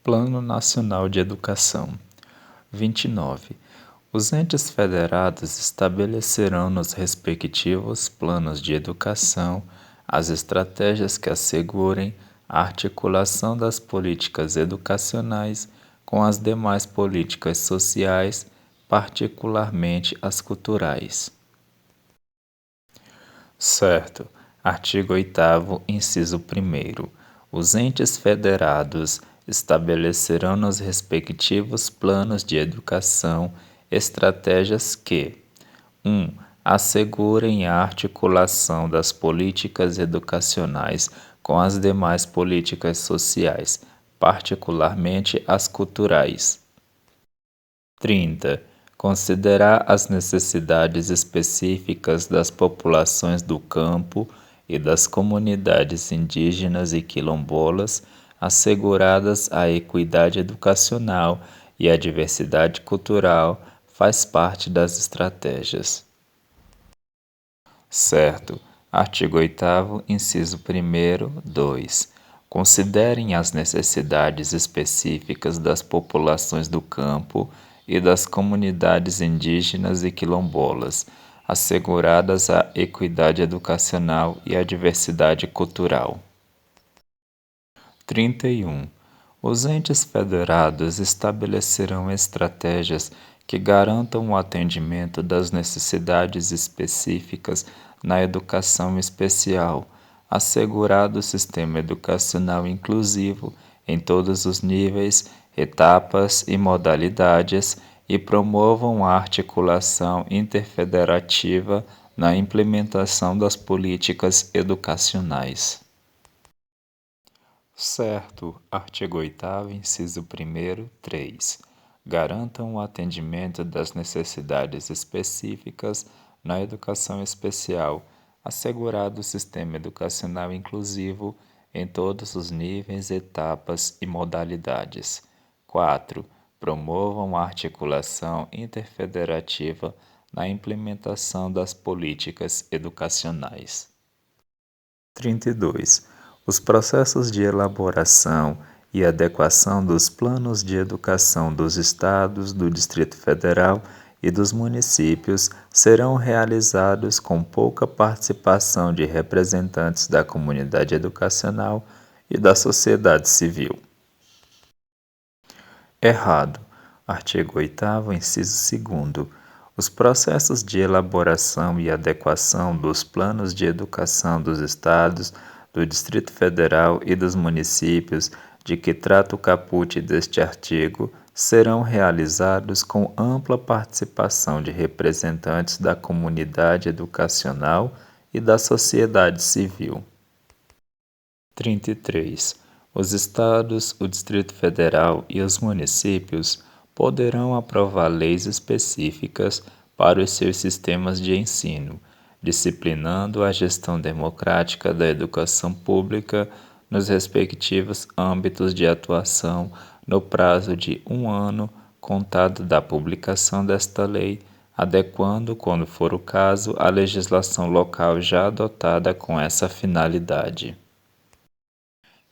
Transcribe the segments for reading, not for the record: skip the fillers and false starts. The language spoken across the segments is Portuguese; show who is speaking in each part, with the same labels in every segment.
Speaker 1: Plano Nacional de Educação. 29. Os entes federados estabelecerão nos respectivos planos de educação as estratégias que assegurem a articulação das políticas educacionais com as demais políticas sociais, particularmente as culturais. Certo. Artigo 8º, inciso 1º. Os entes federados estabelecerão nos respectivos planos de educação estratégias que 1. Assegurem a articulação das políticas educacionais com as demais políticas sociais, particularmente as culturais. 30. Considerar as necessidades específicas das populações do campo e das comunidades indígenas e quilombolas, asseguradas a equidade educacional e a diversidade cultural, faz parte das estratégias. Certo. Artigo 8º, inciso 1º, 2. Considerem as necessidades específicas das populações do campo e das comunidades indígenas e quilombolas, asseguradas a equidade educacional e a diversidade cultural. 31. Os entes federados estabelecerão estratégias que garantam o atendimento das necessidades específicas na educação especial, assegurado o sistema educacional inclusivo em todos os níveis, etapas e modalidades e promovam a articulação interfederativa na implementação das políticas educacionais. Certo. Artigo 8º, inciso 1º, 3. Garantam o atendimento das necessidades específicas na educação especial, assegurado o sistema educacional inclusivo em todos os níveis, etapas e modalidades. 4. Promovam a articulação interfederativa na implementação das políticas educacionais. 32. Os processos de elaboração e adequação dos planos de educação dos Estados, do Distrito Federal e dos municípios serão realizados com pouca participação de representantes da comunidade educacional e da sociedade civil. Errado. Artigo 8º, inciso 2º. Os processos de elaboração e adequação dos planos de educação dos Estados, do Distrito Federal e dos municípios de que trata o caput deste artigo serão realizados com ampla participação de representantes da comunidade educacional e da sociedade civil. 33. Os Estados, o Distrito Federal e os municípios poderão aprovar leis específicas para os seus sistemas de ensino, disciplinando a gestão democrática da educação pública nos respectivos âmbitos de atuação no prazo de 1 ano contado da publicação desta lei, adequando, quando for o caso, a legislação local já adotada com essa finalidade.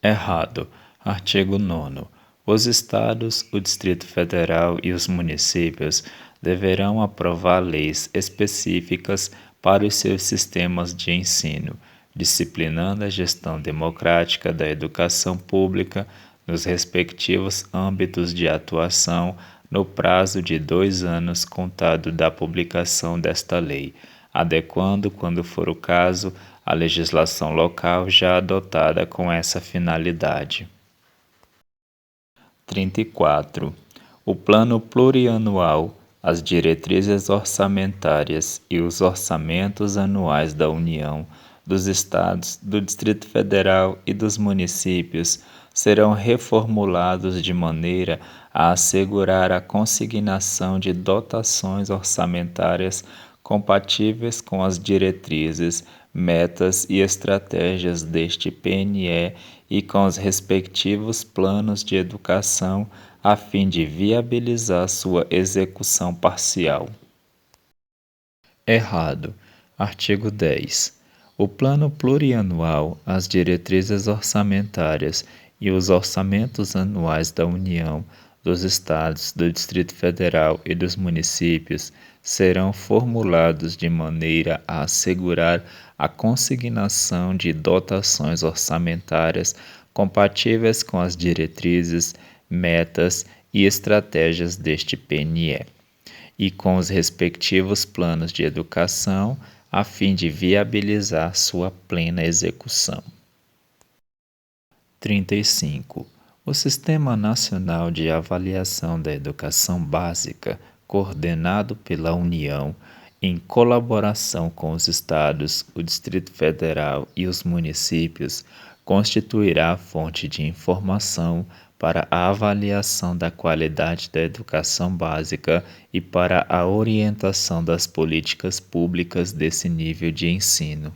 Speaker 1: Errado. Artigo 9º. Os Estados, o Distrito Federal e os municípios deverão aprovar leis específicas para os seus sistemas de ensino, disciplinando a gestão democrática da educação pública nos respectivos âmbitos de atuação no prazo de 2 anos contado da publicação desta lei, adequando, quando for o caso, a legislação local já adotada com essa finalidade. 34. O Plano Plurianual, as diretrizes orçamentárias e os orçamentos anuais da União, dos Estados, do Distrito Federal e dos municípios serão reformulados de maneira a assegurar a consignação de dotações orçamentárias compatíveis com as diretrizes, metas e estratégias deste PNE e com os respectivos planos de educação, a fim de viabilizar sua execução parcial. Errado. Artigo 10. O Plano Plurianual, as diretrizes orçamentárias e os orçamentos anuais da União, dos Estados, do Distrito Federal e dos municípios serão formulados de maneira a assegurar a consignação de dotações orçamentárias compatíveis com as diretrizes, metas e estratégias deste PNE, e com os respectivos planos de educação, a fim de viabilizar sua plena execução. 35. O Sistema Nacional de Avaliação da Educação Básica, coordenado pela União, em colaboração com os Estados, o Distrito Federal e os municípios, constituirá a fonte de informação para a avaliação da qualidade da educação básica e para a orientação das políticas públicas desse nível de ensino.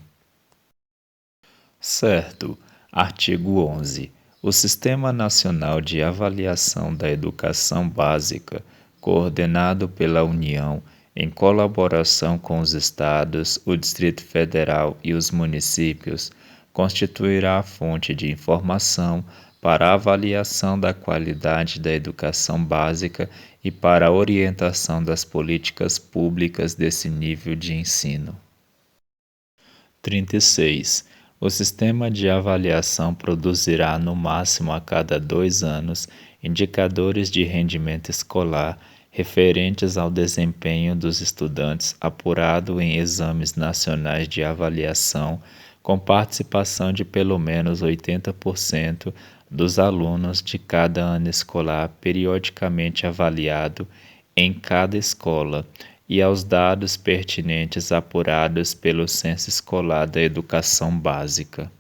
Speaker 1: Certo. Artigo 11. O Sistema Nacional de Avaliação da Educação Básica, coordenado pela União, em colaboração com os Estados, o Distrito Federal e os municípios, constituirá a fonte de informação para a avaliação da qualidade da educação básica e para a orientação das políticas públicas desse nível de ensino. 36. O sistema de avaliação produzirá, no máximo a cada 2 anos, indicadores de rendimento escolar referentes ao desempenho dos estudantes apurado em exames nacionais de avaliação, com participação de pelo menos 80% dos alunos de cada ano escolar periodicamente avaliado em cada escola, e aos dados pertinentes apurados pelo Censo Escolar da Educação Básica.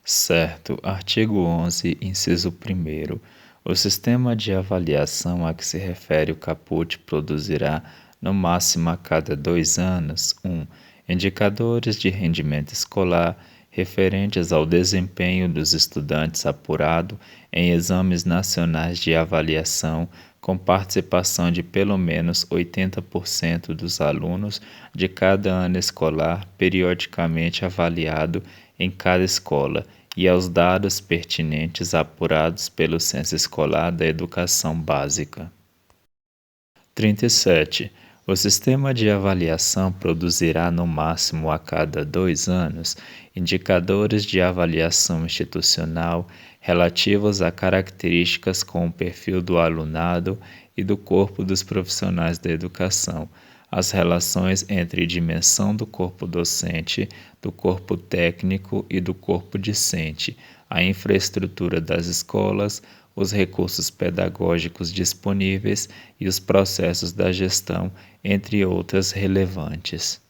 Speaker 1: Certo. Artigo 11, inciso 1º. O sistema de avaliação a que se refere o caput produzirá, no máximo a cada 2 anos, indicadores de rendimento escolar referentes ao desempenho dos estudantes apurado em exames nacionais de avaliação, com participação de pelo menos 80% dos alunos de cada ano escolar periodicamente avaliado em cada escola, e aos dados pertinentes apurados pelo Censo Escolar da Educação Básica. 37. O sistema de avaliação produzirá, no máximo a cada 2 anos, indicadores de avaliação institucional relativos a características com o perfil do alunado e do corpo dos profissionais da educação, as relações entre dimensão do corpo docente, do corpo técnico e do corpo discente, a infraestrutura das escolas, os recursos pedagógicos disponíveis e os processos da gestão, entre outras relevantes.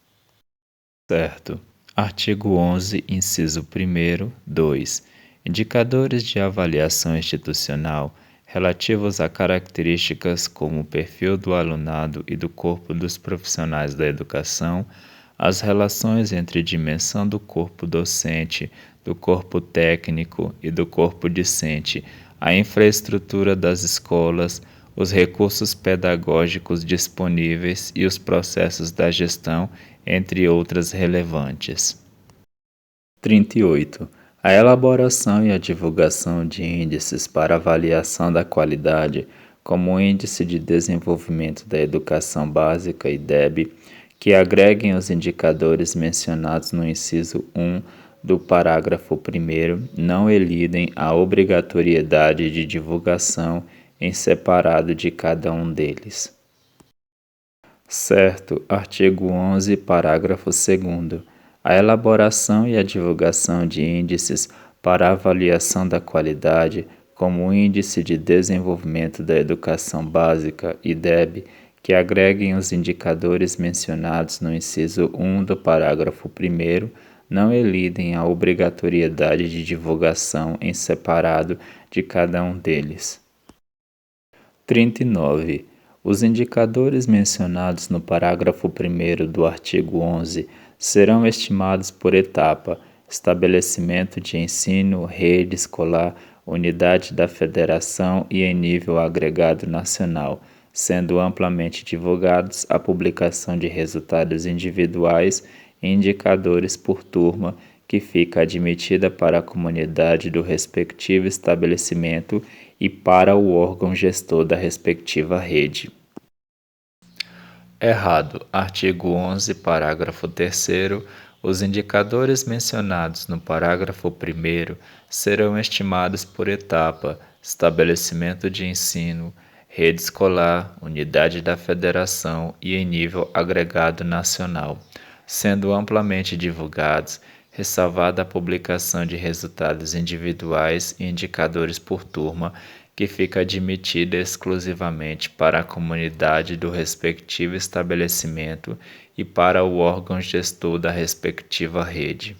Speaker 1: Certo. Artigo 11, inciso 1º, 2. Indicadores de avaliação institucional relativos a características como o perfil do alunado e do corpo dos profissionais da educação, as relações entre dimensão do corpo docente, do corpo técnico e do corpo discente, a infraestrutura das escolas, os recursos pedagógicos disponíveis e os processos da gestão, entre outras relevantes. 38. A elaboração e a divulgação de índices para avaliação da qualidade, como o Índice de Desenvolvimento da Educação Básica, IDEB, que agreguem os indicadores mencionados no inciso 1 do parágrafo 1º, não elidem a obrigatoriedade de divulgação em separado de cada um deles. Certo. Artigo 11, parágrafo 2º. A elaboração e a divulgação de índices para avaliação da qualidade, como o Índice de Desenvolvimento da Educação Básica, IDEB, que agreguem os indicadores mencionados no inciso 1 do parágrafo 1º, não elidem a obrigatoriedade de divulgação em separado de cada um deles. 39. Os indicadores mencionados no parágrafo 1º do artigo 11 serão estimados por etapa: estabelecimento de ensino, rede escolar, unidade da federação e em nível agregado nacional, sendo amplamente divulgados a publicação de resultados individuais e indicadores por turma que fica admitida para a comunidade do respectivo estabelecimento e para o órgão gestor da respectiva rede. Errado. Artigo 11, parágrafo 3º. Os indicadores mencionados no parágrafo 1º serão estimados por etapa, estabelecimento de ensino, rede escolar, unidade da federação e em nível agregado nacional, sendo amplamente divulgados, ressalvada a publicação de resultados individuais e indicadores por turma, que fica admitida exclusivamente para a comunidade do respectivo estabelecimento e para o órgão gestor da respectiva rede.